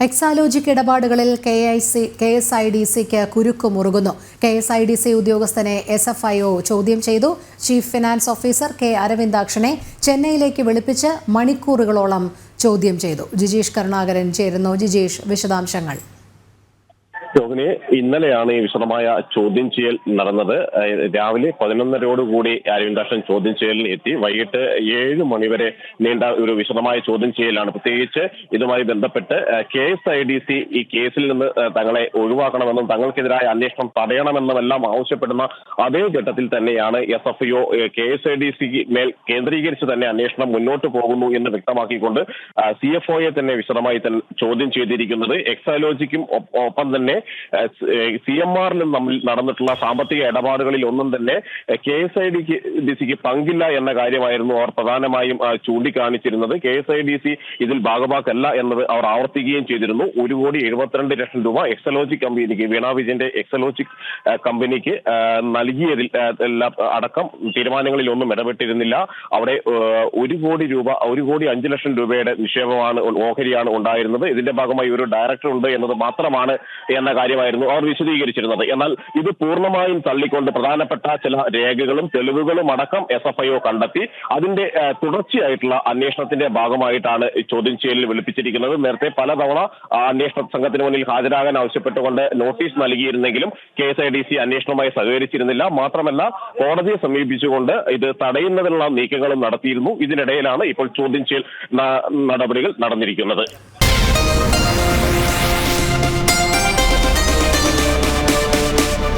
എക്സാലോജിക് ഇടപാടുകളിൽ KSIDCക്ക് കുരുക്ക് മുറുകുന്നു. KSIDC ഉദ്യോഗസ്ഥനെ SFIO ചോദ്യം ചെയ്തു. Chief finance officer K. അരവിന്ദാക്ഷനെ ചെന്നൈയിലേക്ക് വിളിപ്പിച്ച് മണിക്കൂറുകളോളം ചോദ്യം ചെയ്തു. ജിജീഷ് കരുണാകരൻ ചേരുന്നു. ജിജീഷ്, വിശദാംശങ്ങൾ. ഇന്നലെയാണ് ഈ വിശദമായ ചോദ്യം ചെയ്യൽ നടന്നത്. രാവിലെ 11:30 അരവിന്ദാക്ഷൻ ചോദ്യം ചെയ്യലിന് എത്തി. വൈകിട്ട് 7 മണിവരെ നീണ്ട ഒരു വിശദമായ ചോദ്യം ചെയ്യലാണ്. പ്രത്യേകിച്ച് ഇതുമായി ബന്ധപ്പെട്ട് KSIDC ഈ കേസിൽ നിന്ന് തങ്ങളെ ഒഴിവാക്കണമെന്നും തങ്ങൾക്കെതിരായ അന്വേഷണം തടയണമെന്നുമെല്ലാം ആവശ്യപ്പെടുന്ന അതേ ഘട്ടത്തിൽ തന്നെയാണ് SFIO KSIDC മേൽ കേന്ദ്രീകരിച്ച് തന്നെ അന്വേഷണം മുന്നോട്ട് പോകുന്നു എന്ന് വ്യക്തമാക്കിക്കൊണ്ട് CFOയെ തന്നെ വിശദമായി ചോദ്യം ചെയ്തിരിക്കുന്നത്. എക്സാലോജിക്കും ഒപ്പം തന്നെ CMRലും തമ്മിൽ നടന്നിട്ടുള്ള സാമ്പത്തിക ഇടപാടുകളിൽ ഒന്നും തന്നെ KSIDCക്ക് പങ്കില്ല എന്ന കാര്യമായിരുന്നു അവർ പ്രധാനമായും ചൂണ്ടിക്കാണിച്ചിരുന്നത്. KSIDC ഇതിൽ ഭാഗമാക്കല്ല എന്നത് അവർ ആവർത്തിക്കുകയും ചെയ്തിരുന്നു. 1,72,00,000 രൂപ എക്സലോജിക് കമ്പനിക്ക്, വീണ വിജയന്റെ എക്സലോജിക് കമ്പനിക്ക് നൽകിയതിൽ അടക്കം തീരുമാനങ്ങളിൽ ഒന്നും ഇടപെട്ടിരുന്നില്ല. അവിടെ 1,05,00,000 രൂപയുടെ നിക്ഷേപമാണ്, ഓഹരിയാണ് ഉണ്ടായിരുന്നത്. ഇതിന്റെ ഭാഗമായി ഒരു ഡയറക്ടർ ഉണ്ട് എന്നത് മാത്രമാണ് എന്ന കാര്യമായിരുന്നു അവർ വിശദീകരിച്ചിരുന്നത്. എന്നാൽ ഇത് പൂർണ്ണമായും തള്ളിക്കൊണ്ട് പ്രധാനപ്പെട്ട ചില രേഖകളും തെളിവുകളും അടക്കം SFIO കണ്ടെത്തി. അതിന്റെ തുടർച്ചയായിട്ടുള്ള അന്വേഷണത്തിന്റെ ഭാഗമായിട്ടാണ് ചോദ്യം ചെയ്യലിൽ വിളിപ്പിച്ചിരിക്കുന്നത്. നേരത്തെ പലതവണ അന്വേഷണ സംഘത്തിന് മുന്നിൽ ഹാജരാകാൻ ആവശ്യപ്പെട്ടുകൊണ്ട് നോട്ടീസ് നൽകിയിരുന്നെങ്കിലും KSIDC അന്വേഷണവുമായി സഹകരിച്ചിരുന്നില്ല. മാത്രമല്ല, കോടതിയെ സമീപിച്ചുകൊണ്ട് ഇത് തടയുന്നതിനുള്ള നീക്കങ്ങളും നടത്തിയിരുന്നു. ഇതിനിടയിലാണ് ഇപ്പോൾ ചോദ്യം ചെയ്യൽ നടപടികൾ നടന്നിരിക്കുന്നത്.